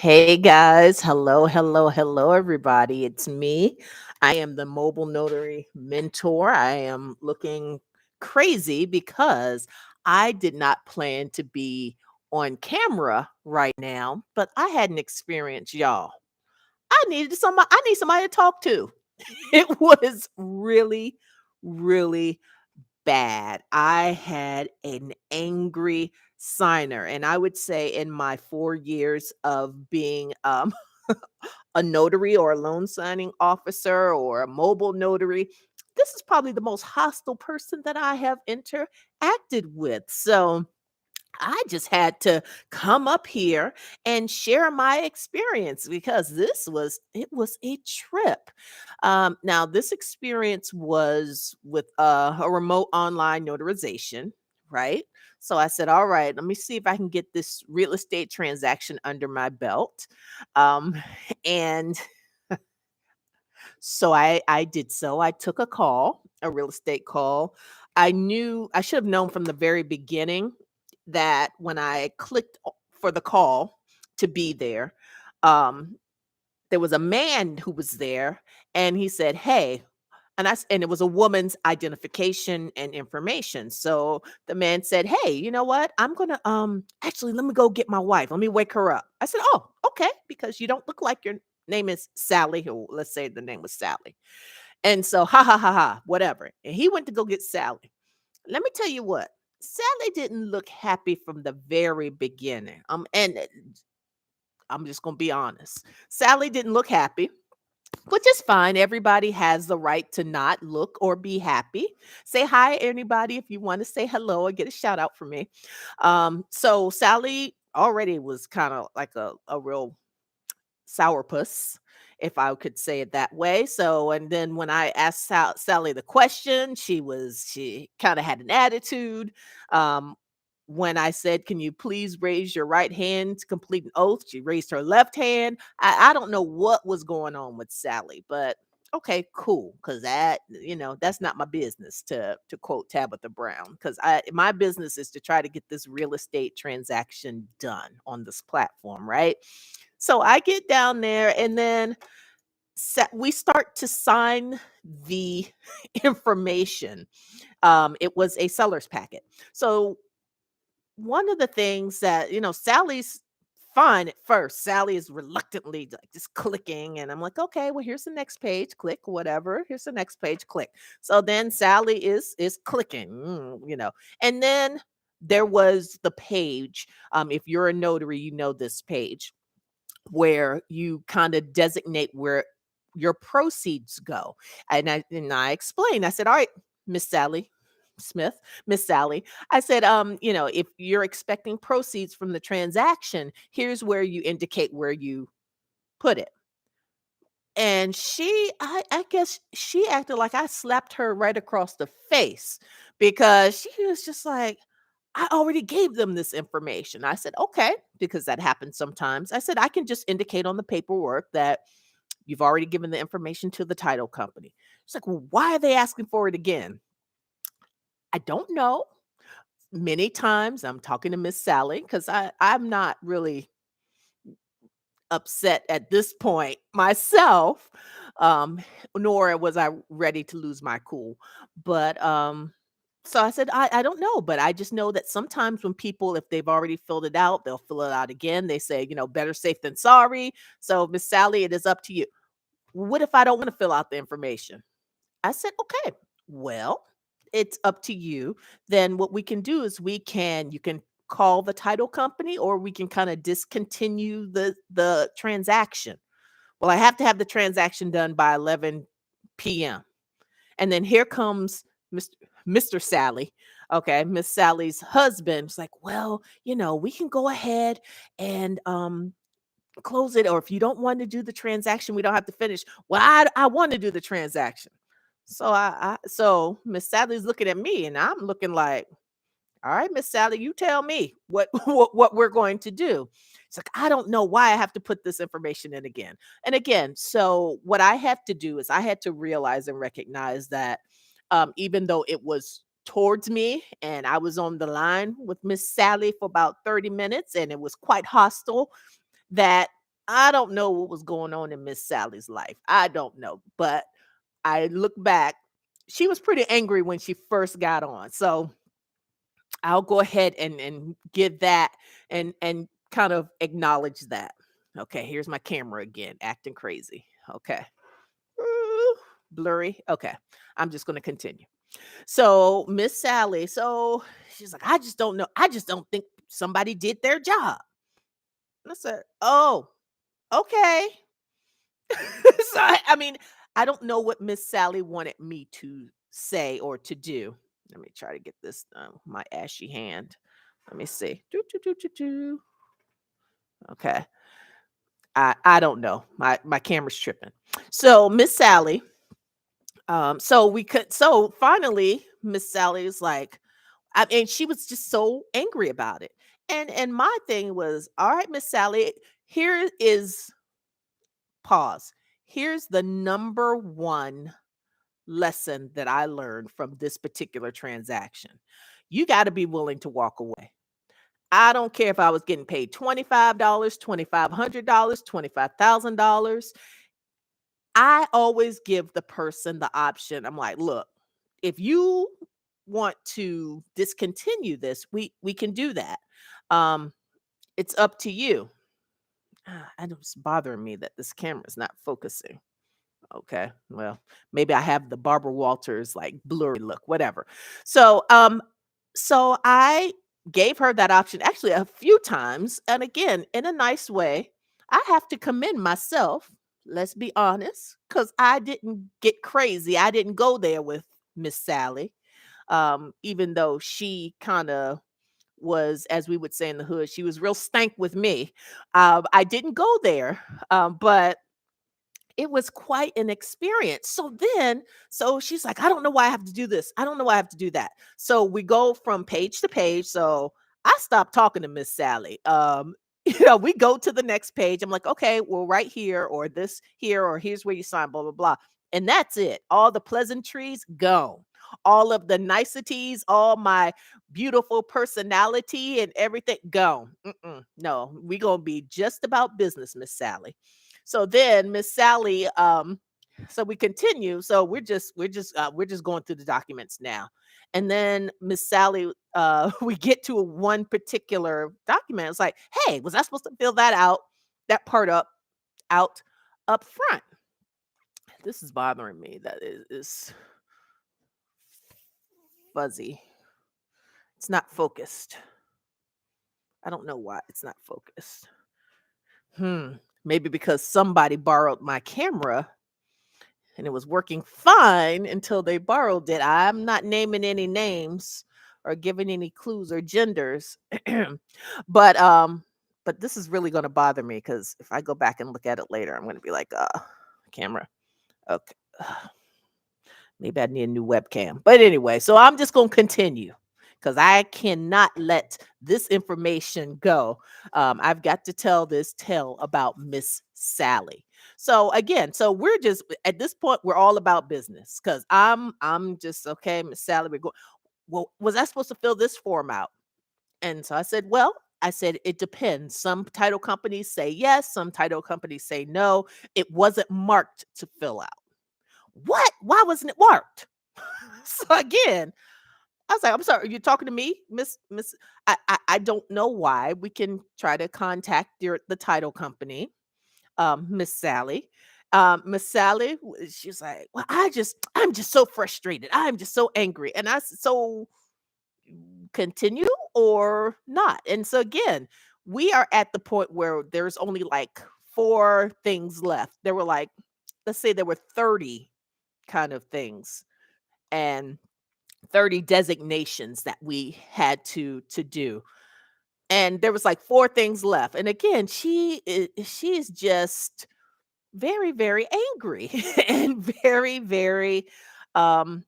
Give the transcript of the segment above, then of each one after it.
Hey guys, hello, hello, hello, everybody. It's me. I am the mobile notary mentor. I am looking crazy because I did not plan to be on camera right now, but I had an experience, y'all. I need somebody to talk to. It was really, really bad. I had an angry signer, and I would say in my 4 years of being, a notary or a loan signing officer or a mobile notary, this is probably the most hostile person that I have interacted with. So I just had to come up here and share my experience because it was a trip. Now this experience was with a remote online notarization, right? So I said, all right, let me see if I can get this real estate transaction under my belt. Um, and so I did so. I took a call, a real estate call. I should have known from the very beginning that when I clicked for the call to be there, um, there was a man who was there, and he said, "Hey," and it was a woman's identification and information. So the man said, "Hey, you know what? I'm gonna actually let me go get my wife. Let me wake her up." I said, "Oh, okay," because you don't look like your name is Sally. Who let's say the name was Sally. And so, ha ha ha ha, whatever. And he went to go get Sally. Let me tell you what, Sally didn't look happy from the very beginning. And I'm just gonna be honest. Sally didn't look happy, which is fine. Everybody has the right to not look or be happy. Say hi, anybody, if you want to say hello or get a shout out from me. So Sally already was kind of like a real sourpuss, if I could say it that way. So, and then when I asked Sally the question, she kind of had an attitude. Um, when I said, "Can you please raise your right hand to complete an oath?" She raised her left hand. I don't know what was going on with Sally, but okay, cool. Cause that's not my business to quote Tabitha Brown. Cause my business is to try to get this real estate transaction done on this platform, right? So I get down there and then we start to sign the information. It was a seller's packet. So one of the things that, Sally's fine at first. Sally is reluctantly like just clicking, and I'm like, okay, well, here's the next page, click, whatever. Here's the next page, click. So then Sally is clicking, and then there was the page. If you're a notary, you know this page where you kind of designate where your proceeds go. And I explained, I said, all right, Miss Sally Smith, Miss Sally. I said, if you're expecting proceeds from the transaction, here's where you indicate where you put it. And I guess she acted like I slapped her right across the face because she was just like, I already gave them this information. I said, okay, because that happens sometimes. I said, I can just indicate on the paperwork that you've already given the information to the title company. She's like, well, why are they asking for it again? I don't know. Many times I'm talking to Miss Sally because I'm not really upset at this point myself, um, nor was I ready to lose my cool. But so I said, I don't know, but I just know that sometimes when people, if they've already filled it out, they'll fill it out again. They say, better safe than sorry. So, Miss Sally, it is up to you. What if I don't want to fill out the information? I said, okay, well, it's up to you. Then what we can do is you can call the title company or we can kind of discontinue the transaction. Well, I have to have the transaction done by 11 p.m. And then here comes Mr. Mr. Sally. Okay, Miss Sally's husband was like, well, we can go ahead and close it, or if you don't want to do the transaction, we don't have to finish. Well, I want to do the transaction. So Miss Sally's looking at me and I'm looking like, all right, Miss Sally, you tell me what what we're going to do. It's like, I don't know why I have to put this information in again. And again, so what I have to do is I had to realize and recognize that even though it was towards me and I was on the line with Miss Sally for about 30 minutes and it was quite hostile, that I don't know what was going on in Miss Sally's life. I don't know, but I look back, she was pretty angry when she first got on. So I'll go ahead and give that and kind of acknowledge that. Okay, here's my camera again, acting crazy. Okay. Ooh, blurry. Okay. I'm just going to continue. So, Miss Sally, so she's like, I just don't know. I just don't think somebody did their job. And I said, "Oh, okay." So I mean, I don't know what Miss Sally wanted me to say or to do. Let me try to get this my ashy hand. Let me see. Do, do, do, do, do. Okay. I don't know. My camera's tripping. So Miss Sally, so finally Miss Sally is like, and she was just so angry about it. And my thing was, all right, Miss Sally, here is pause. Here's the number one lesson that I learned from this particular transaction. You got to be willing to walk away. I don't care if I was getting paid $25, $2,500, $25,000. I always give the person the option. I'm like, look, if you want to discontinue this, we can do that. Um, it's up to you. And it's bothering me that this camera is not focusing. Okay. Well, maybe I have the Barbara Walters like blurry look, whatever. So, so I gave her that option actually a few times, and again, in a nice way. I have to commend myself, let's be honest, because I didn't get crazy. I didn't go there with Miss Sally. Even though she kind of was, as we would say in the hood, she was real stank with me. I didn't go there, but it was quite an experience. So she's like, I don't know why I have to do this. I don't know why I have to do that. So we go from page to page. So I stopped talking to Miss Sally. We go to the next page. I'm like, okay, well, right here, or this here, or here's where you sign, blah, blah, blah. And that's it. All the pleasantries gone. All of the niceties, all my beautiful personality and everything gone. No, we gonna be just about business, Miss Sally. So then Miss Sally, so we continue. So we're just going through the documents now. And then Miss Sally, we get to one particular document. It's like, hey, was I supposed to fill that out, that part out up front? This is bothering me. That is fuzzy. It's not focused. I don't know why it's not focused. Hmm. Maybe because somebody borrowed my camera and it was working fine until they borrowed it. I'm not naming any names or giving any clues or genders. but um but this is really going to bother me cuz if I go back and look at it later, I'm going to be like, camera. Okay. Maybe I need a new webcam. But anyway, so I'm just going to continue because I cannot let this information go. I've got to tell this tale about Miss Sally. So again, so we're just at this point, we're all about business because I'm just okay, Miss Sally. We're going. Well, was I supposed to fill this form out? And so I said, well, I said it depends. Some title companies say yes, some title companies say no. It wasn't marked to fill out. What? Why wasn't it marked? So again, I was like, "I'm sorry, are you talking to me, Miss?" I don't know why. We can try to contact the title company, Miss Sally. Miss Sally, she's like, "Well, I'm just so frustrated. I'm just so angry." And I said, "So continue or not?" And so again, we are at the point where there's only like four things left. There were like, let's say there were 30 kind of things. And 30 designations that we had to do. And there was like four things left. And again, she's just very, very angry and very, very um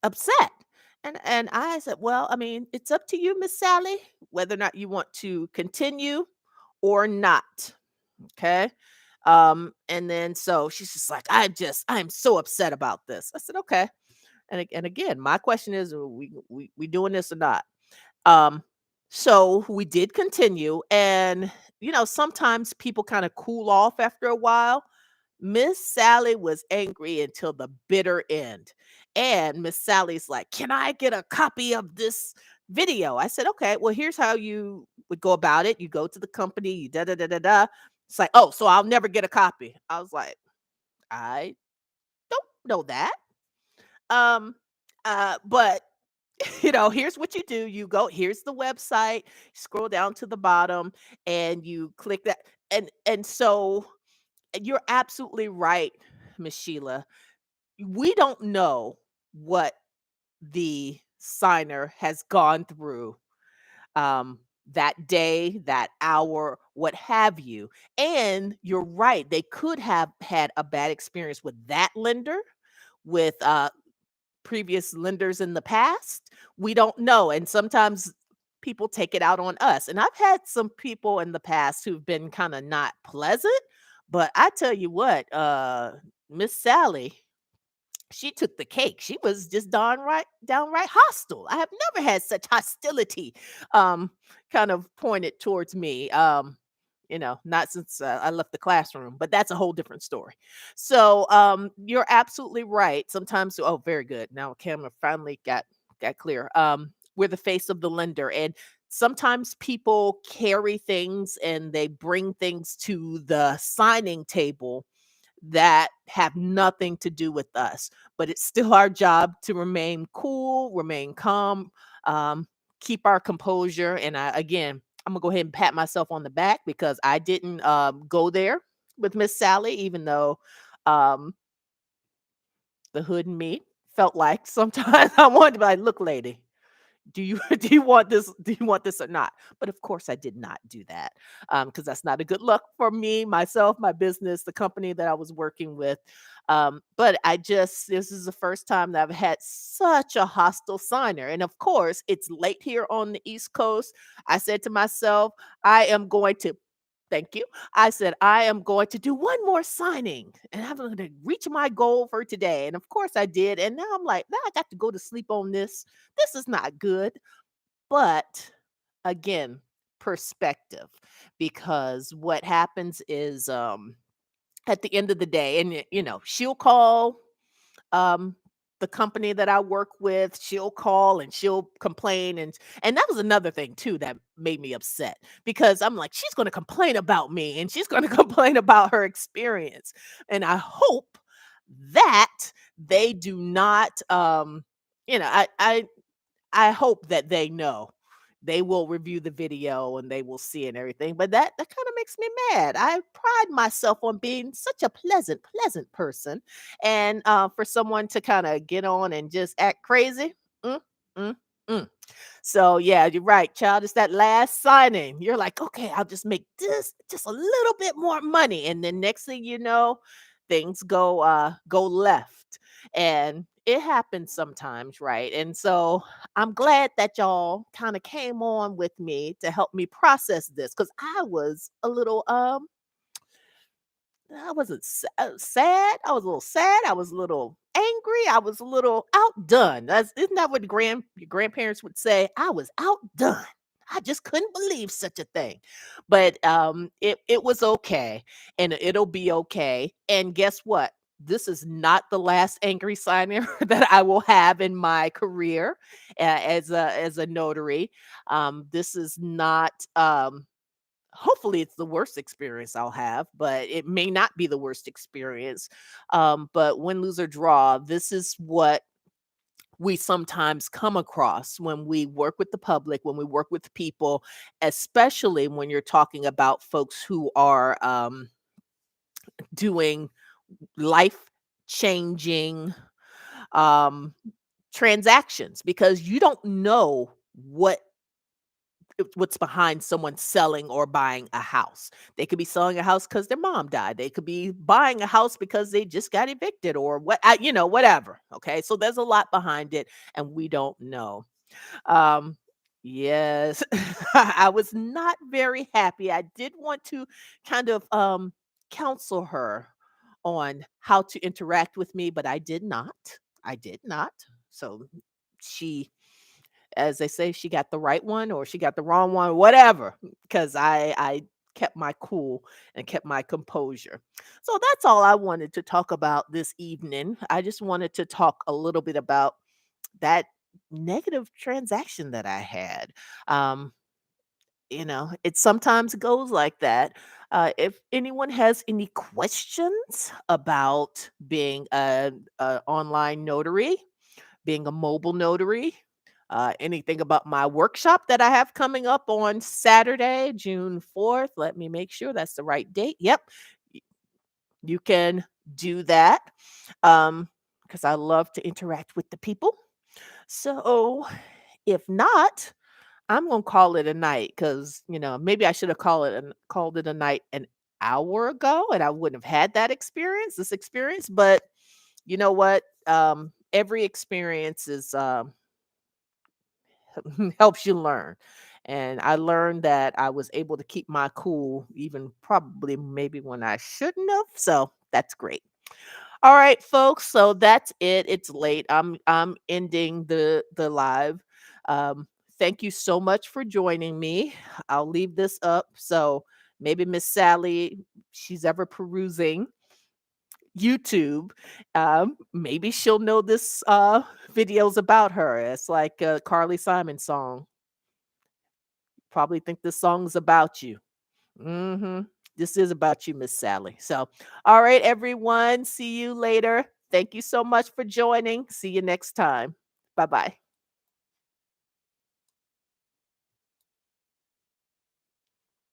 upset. And I said, well, I mean, it's up to you, Miss Sally, whether or not you want to continue or not. Okay. And then so she's just like, I'm so upset about this. I said, okay. And again, my question is, we doing this or not? Um, So we did continue, and sometimes people kind of cool off after a while. Miss Sally was angry until the bitter end. And Miss Sally's like, "Can I get a copy of this video?" I said, "Okay, well, here's how you would go about it. You go to the company, you da da da da da." It's like, "Oh, so I'll never get a copy." I was like, "I don't know that." Um, but here's what you do. You go, here's the website, scroll down to the bottom, and you click that. And you're absolutely right, Miss Sheila. We don't know what the signer has gone through um that day, that hour, what have you. And you're right, they could have had a bad experience with that lender, with previous lenders in the past. We don't know, and sometimes people take it out on us. And I've had some people in the past who've been kind of not pleasant, but I tell you what, Miss Sally, she took the cake. She was just downright hostile. I have never had such hostility um kind of pointed towards me. Not since I left the classroom, but that's a whole different story. So you're absolutely right. Sometimes, oh, very good. Now camera finally got clear. We're the face of the lender, and sometimes people carry things and they bring things to the signing table that have nothing to do with us. But it's still our job to remain cool, remain calm, keep our composure. And again, I'm gonna go ahead and pat myself on the back because I didn't go there with Miss Sally, even though um, the hood and me felt like sometimes I wanted to be like, "Look, lady, do you do you want this or not?" But of course I did not do that, because that's not a good look for me, myself, my business, the company that I was working with. But this is the first time that I've had such a hostile signer. And of course it's late here on the East Coast. I said to myself, I am going to thank you. I said, I am going to do one more signing and I'm going to reach my goal for today. And of course I did. And now I'm like, now I got to go to sleep on this. This is not good. But again, perspective, because what happens is at the end of the day, and she'll call um the company that I work with, she'll call and she'll complain. And that was another thing too that made me upset, because I'm like, she's going to complain about me and she's going to complain about her experience. And I hope that they do not you know I hope that they know. They will review the video and they will see and everything, but that kinda makes me mad. I pride myself on being such a pleasant person, and, for someone to kinda get on and just act crazy, mm, mm, mm. So, yeah, you're right, child. It's that last signing. You're like, "Okay, I'll just make this just a little bit more money," and then next thing you know, things go left, and it happens sometimes, right? And so, I'm glad that y'all kinda came on with me to help me process this, because I was a little, I wasn't sad. I was a little sad. I was a little angry. I was a little outdone. Isn't that what your grandparents would say? I was outdone. I just couldn't believe such a thing. But it was okay, and it'll be okay. And guess what? This is not the last angry signer that I will have in my career as a notary. This is not. Hopefully it's the worst experience I'll have, but it may not be the worst experience. But win, lose, or draw, this is what we sometimes come across when we work with the public, when we work with people, especially when you're talking about folks who are doing life changing um, transactions, because you don't know what's behind someone selling or buying a house. They could be selling a house because their mom died. They could be buying a house because they just got evicted or whatever. Okay. So there's a lot behind it and we don't know. Um, yes, I was not very happy. I did want to kind of counsel her on how to interact with me, but I did not. I did not. So she as they say, she got the right one or she got the wrong one, whatever, because I kept my cool and kept my composure. So that's all I wanted to talk about this evening. I just wanted to talk a little bit about that negative transaction that I had. Um, it sometimes goes like that. If anyone has any questions about being a online notary, being a mobile notary, anything about my workshop that I have coming up on Saturday, June 4th, let me make sure that's the right date. Yep, y- you can do that because I love to interact with the people. So if not, I'm gonna call it a night because maybe I should have called it a night an hour ago, and I wouldn't have had this experience. But you know what? Every experience is helps you learn, and I learned that I was able to keep my cool, even probably maybe when I shouldn't have. So that's great. All right, folks. So that's it. It's late. I'm ending the live. Thank you so much for joining me. I'll leave this up so maybe Miss Sally, she's ever perusing YouTube, maybe she'll know this video's about her. It's like a Carly Simon song. Probably think this song's about you. This is about you, Miss Sally. So, all right, everyone. See you later. Thank you so much for joining. See you next time. Bye bye.